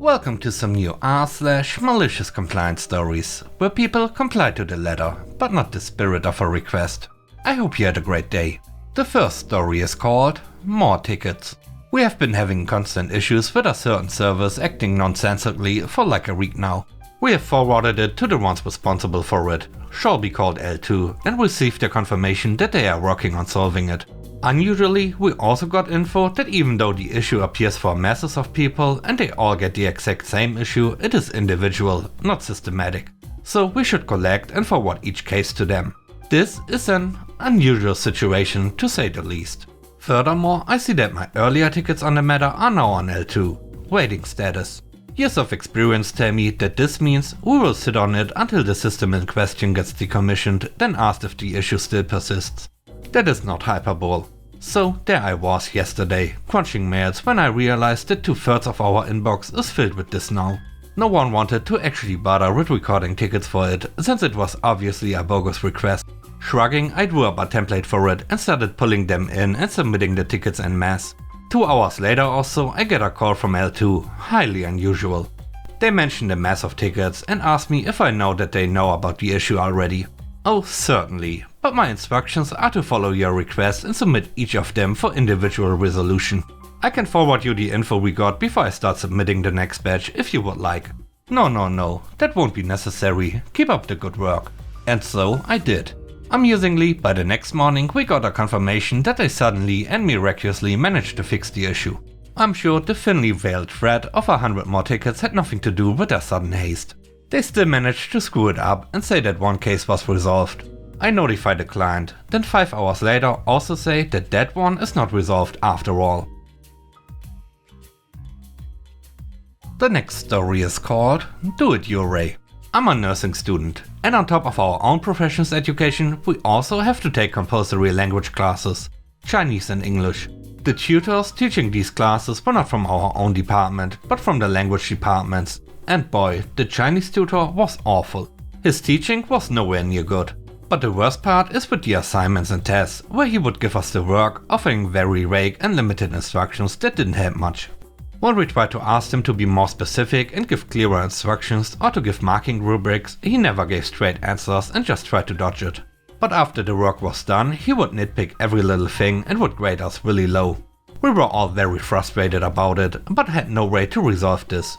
Welcome to some new r/malicious compliance stories, where people comply to the letter, but not the spirit of a request. I hope you had a great day. The first story is called More Tickets. We have been having constant issues with a certain service acting nonsensically for like a week now. We have forwarded it to the ones responsible for it, shall be called L2, and received a confirmation that they are working on solving it. Unusually, we also got info that even though the issue appears for masses of people and they all get the exact same issue, it is individual, not systematic. So we should collect and forward each case to them. This is an unusual situation, to say the least. Furthermore, I see that my earlier tickets on the matter are now on L2, waiting status. Years of experience tell me that this means we will sit on it until the system in question gets decommissioned, then asked if the issue still persists. That is not hyperbole. So there I was yesterday, crunching mails when I realized that 2/3 of our inbox is filled with this now. No one wanted to actually bother with recording tickets for it, since it was obviously a bogus request. Shrugging, I drew up a template for it and started pulling them in and submitting the tickets en masse. 2 hours later or so, I get a call from L2, highly unusual. They mentioned a mass of tickets and asked me if I know that they know about the issue already. Oh, certainly, but my instructions are to follow your request and submit each of them for individual resolution. I can forward you the info we got before I start submitting the next batch if you would like. No, that won't be necessary, keep up the good work. And so I did. Amusingly, by the next morning we got a confirmation that they suddenly and miraculously managed to fix the issue. I'm sure the thinly veiled threat of 100 more tickets had nothing to do with their sudden haste. They still managed to screw it up and say that one case was resolved. I notified the client, then 5 hours later also say that that one is not resolved after all. The next story is called Do It Your Way. I'm a nursing student, and on top of our own professions education, we also have to take compulsory language classes, Chinese and English. The tutors teaching these classes were not from our own department, but from the language departments. And boy, the Chinese tutor was awful. His teaching was nowhere near good. But the worst part is with the assignments and tests, where he would give us the work, offering very vague and limited instructions that didn't help much. When we tried to ask him to be more specific and give clearer instructions or to give marking rubrics, he never gave straight answers and just tried to dodge it. But after the work was done, he would nitpick every little thing and would grade us really low. We were all very frustrated about it, but had no way to resolve this.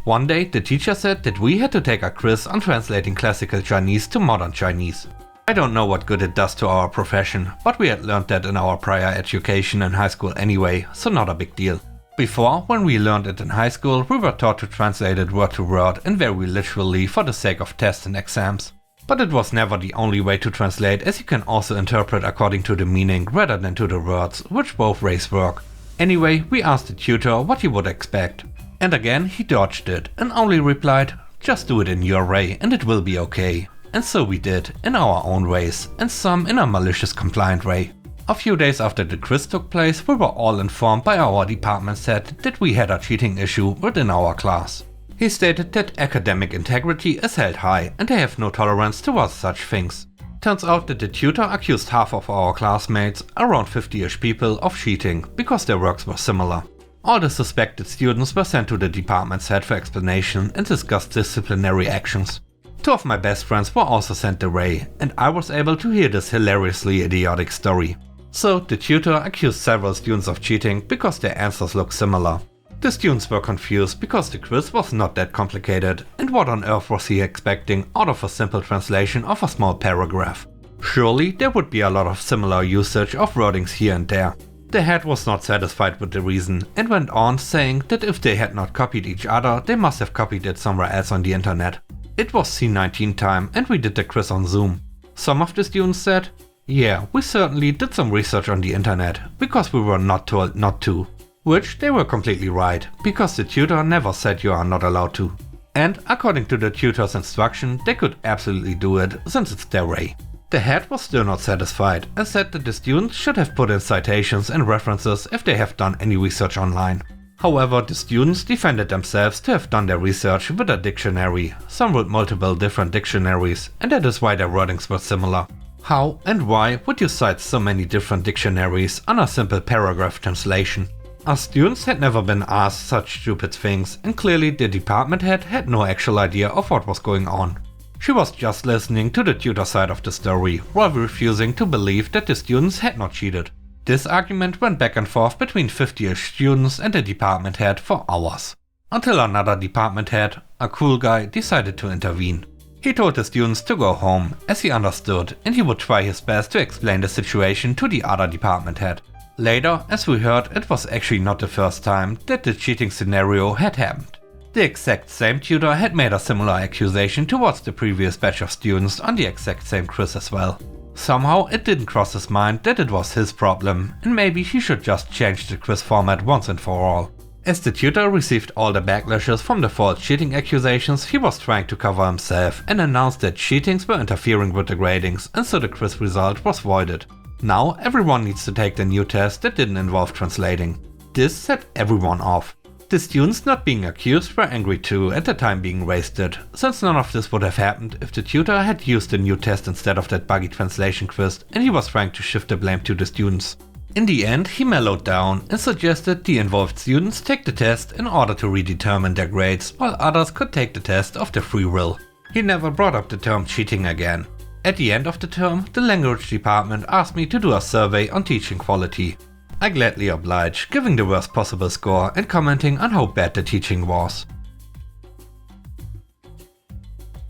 One day, the teacher said that we had to take a quiz on translating classical Chinese to modern Chinese. I don't know what good it does to our profession, but we had learned that in our prior education in high school anyway, so not a big deal. Before, when we learned it in high school, we were taught to translate it word to word and very literally for the sake of tests and exams. But it was never the only way to translate, as you can also interpret according to the meaning rather than to the words, which both ways work. Anyway, we asked the tutor what he would expect. And again he dodged it and only replied, just do it in your way and it will be okay. And so we did, in our own ways, and some in a malicious compliant way. A few days after the quiz took place, we were all informed by our department head that we had a cheating issue within our class. He stated that academic integrity is held high and they have no tolerance towards such things. Turns out that the tutor accused half of our classmates, around 50-ish people, of cheating because their works were similar. All the suspected students were sent to the department's head for explanation and discussed disciplinary actions. 2 of my best friends were also sent away, and I was able to hear this hilariously idiotic story. So the tutor accused several students of cheating because their answers looked similar. The students were confused because the quiz was not that complicated, and what on earth was he expecting out of a simple translation of a small paragraph? Surely there would be a lot of similar usage of wordings here and there. The head was not satisfied with the reason and went on saying that if they had not copied each other, they must have copied it somewhere else on the internet. It was C19 time and we did the quiz on Zoom. Some of the students said, yeah, we certainly did some research on the internet, because we were not told not to. Which they were completely right, because the tutor never said you are not allowed to. And according to the tutor's instruction, they could absolutely do it, since it's their way. The head was still not satisfied and said that the students should have put in citations and references if they have done any research online. However, the students defended themselves to have done their research with a dictionary, some with multiple different dictionaries, and that is why their wordings were similar. How and why would you cite so many different dictionaries on a simple paragraph translation? Our students had never been asked such stupid things, and clearly the department head had no actual idea of what was going on. She was just listening to the tutor side of the story, while refusing to believe that the students had not cheated. This argument went back and forth between 50-ish students and the department head for hours. Until another department head, a cool guy, decided to intervene. He told the students to go home, as he understood, and he would try his best to explain the situation to the other department head. Later, as we heard, it was actually not the first time that the cheating scenario had happened. The exact same tutor had made a similar accusation towards the previous batch of students on the exact same quiz as well. Somehow it didn't cross his mind that it was his problem, and maybe he should just change the quiz format once and for all. As the tutor received all the backlashes from the false cheating accusations, he was trying to cover himself and announced that cheatings were interfering with the gradings, and so the quiz result was voided. Now everyone needs to take the new test that didn't involve translating. This set everyone off. The students not being accused were angry too at the time being wasted, since none of this would have happened if the tutor had used the new test instead of that buggy translation quiz, and he was trying to shift the blame to the students. In the end, he mellowed down and suggested the involved students take the test in order to redetermine their grades, while others could take the test of their free will. He never brought up the term cheating again. At the end of the term, the language department asked me to do a survey on teaching quality. I gladly obliged, giving the worst possible score and commenting on how bad the teaching was.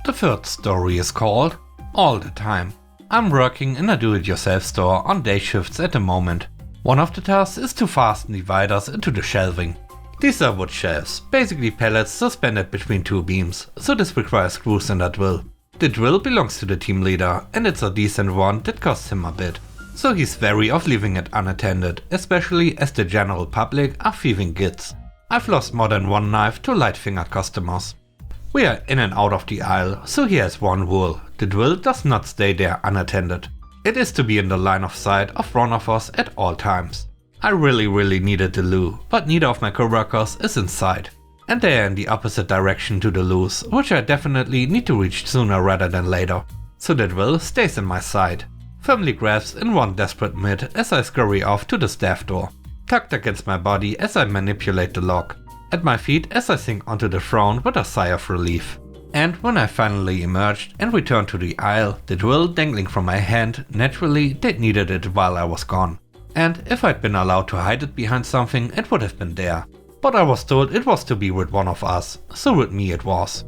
The third story is called All the Time. I'm working in a do-it-yourself store on day shifts at the moment. One of the tasks is to fasten dividers into the shelving. These are wood shelves, basically pallets suspended between two beams, so this requires screws and a drill. The drill belongs to the team leader, and it's a decent one that costs him a bit. So he's wary of leaving it unattended, especially as the general public are thieving gits. I've lost more than one knife to light-fingered customers. We are in and out of the aisle, so he has one rule: the drill does not stay there unattended. It is to be in the line of sight of one of us at all times. I really needed the loo, but neither of my coworkers is in sight. And they are in the opposite direction to the loos, which I definitely need to reach sooner rather than later. So the drill stays in my sight, firmly grasps in one desperate mitt as I scurry off to the staff door, tucked against my body as I manipulate the lock, at my feet as I sink onto the throne with a sigh of relief. And when I finally emerged and returned to the aisle, the drill dangling from my hand, naturally they needed it while I was gone. And if I'd been allowed to hide it behind something, it would have been there. But I was told it was to be with one of us, so with me it was.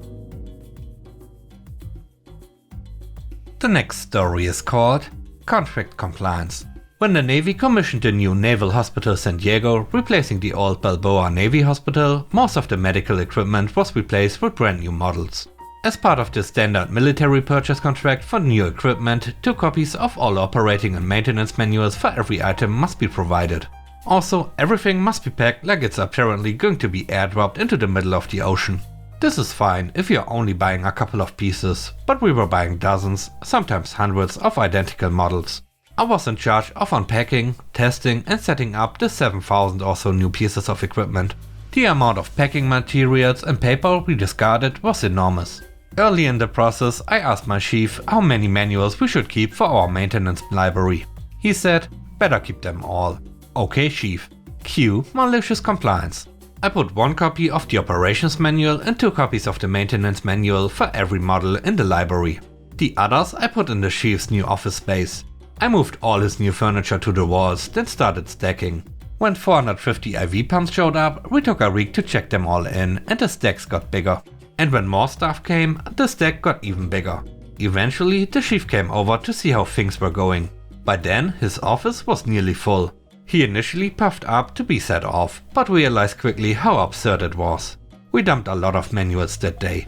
The next story is called Contract Compliance. When the Navy commissioned the new Naval Hospital San Diego, replacing the old Balboa Navy Hospital, most of the medical equipment was replaced with brand new models. As part of the standard military purchase contract for new equipment, 2 copies of all operating and maintenance manuals for every item must be provided. Also, everything must be packed like it's apparently going to be airdropped into the middle of the ocean. This is fine if you're only buying a couple of pieces, but we were buying dozens, sometimes hundreds of identical models. I was in charge of unpacking, testing and setting up the 7,000 or so new pieces of equipment. The amount of packing materials and paper we discarded was enormous. Early in the process, I asked my chief how many manuals we should keep for our maintenance library. He said, better keep them all. Okay, chief. Cue malicious compliance. I put 1 copy of the operations manual and 2 copies of the maintenance manual for every model in the library. The others I put in the chief's new office space. I moved all his new furniture to the walls, then started stacking. When 450 IV pumps showed up, we took a week to check them all in, and the stacks got bigger. And when more stuff came, the stack got even bigger. Eventually, the chief came over to see how things were going. By then, his office was nearly full. He initially puffed up to be set off, but realized quickly how absurd it was. We dumped a lot of manuals that day.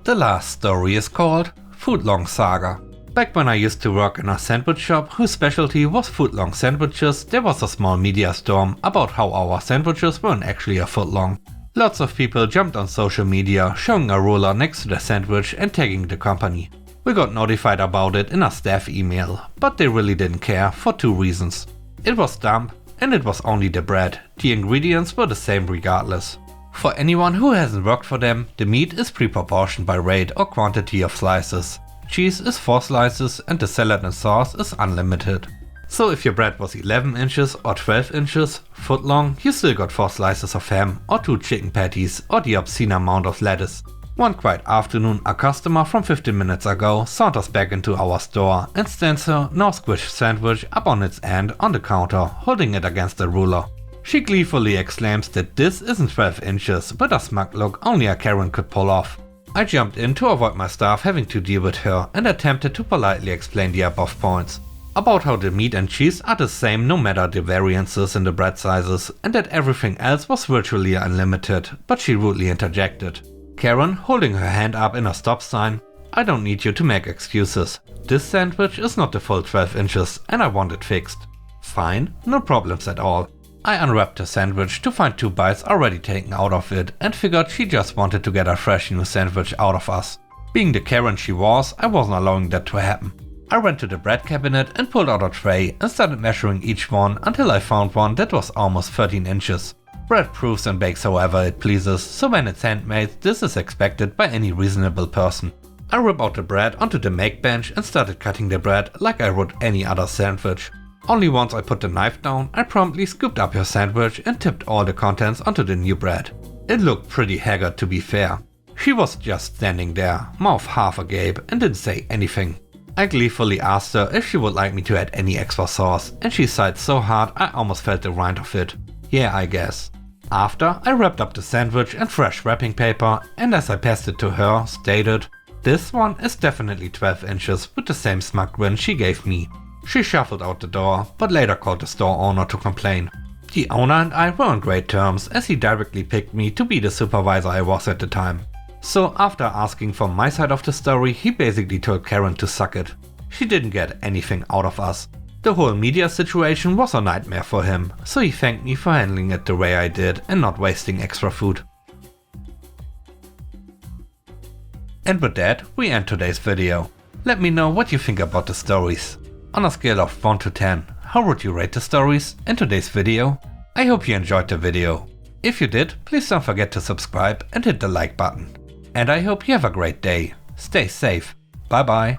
The last story is called Footlong Saga. Back when I used to work in a sandwich shop whose specialty was footlong sandwiches, there was a small media storm about how our sandwiches weren't actually a foot long. Lots of people jumped on social media, showing a ruler next to the sandwich and tagging the company. We got notified about it in a staff email, but they really didn't care for 2 reasons. It was dumb, and it was only the bread. The ingredients were the same regardless. For anyone who hasn't worked for them, the meat is pre-proportioned by weight or quantity of slices. Cheese is 4 slices and the salad and sauce is unlimited. So if your bread was 11 inches or 12 inches foot long, you still got 4 slices of ham or 2 chicken patties or the obscene amount of lettuce. One quiet afternoon, a customer from 15 minutes ago saunters back into our store and stands her now squished sandwich up on its end on the counter, holding it against the ruler. She gleefully exclaims that this isn't 12 inches, but a smug look only a Karen could pull off. I jumped in to avoid my staff having to deal with her and attempted to politely explain the above points. About how the meat and cheese are the same no matter the variances in the bread sizes, and that everything else was virtually unlimited, but she rudely interjected. Karen, holding her hand up in a stop sign, "I don't need you to make excuses. This sandwich is not the full 12 inches and I want it fixed." Fine, no problems at all. I unwrapped the sandwich to find 2 bites already taken out of it and figured she just wanted to get a fresh new sandwich out of us. Being the Karen she was, I wasn't allowing that to happen. I went to the bread cabinet and pulled out a tray and started measuring each one until I found one that was almost 13 inches. Bread proofs and bakes however it pleases, so when it's handmade, this is expected by any reasonable person. I ripped out the bread onto the make bench and started cutting the bread like I would any other sandwich. Only once I put the knife down, I promptly scooped up her sandwich and tipped all the contents onto the new bread. It looked pretty haggard to be fair. She was just standing there, mouth half agape, and didn't say anything. I gleefully asked her if she would like me to add any extra sauce, and she sighed so hard I almost felt the rind of it. Yeah, I guess. After, I wrapped up the sandwich in fresh wrapping paper, and as I passed it to her, stated, "This one is definitely 12 inches with the same smug grin she gave me." She shuffled out the door, but later called the store owner to complain. The owner and I were on great terms, as he directly picked me to be the supervisor I was at the time. So after asking for my side of the story, he basically told Karen to suck it. She didn't get anything out of us. The whole media situation was a nightmare for him, so he thanked me for handling it the way I did and not wasting extra food. And with that, we end today's video. Let me know what you think about the stories. On a scale of 1 to 10, how would you rate the stories in today's video? I hope you enjoyed the video. If you did, please don't forget to subscribe and hit the like button. And I hope you have a great day. Stay safe. Bye bye.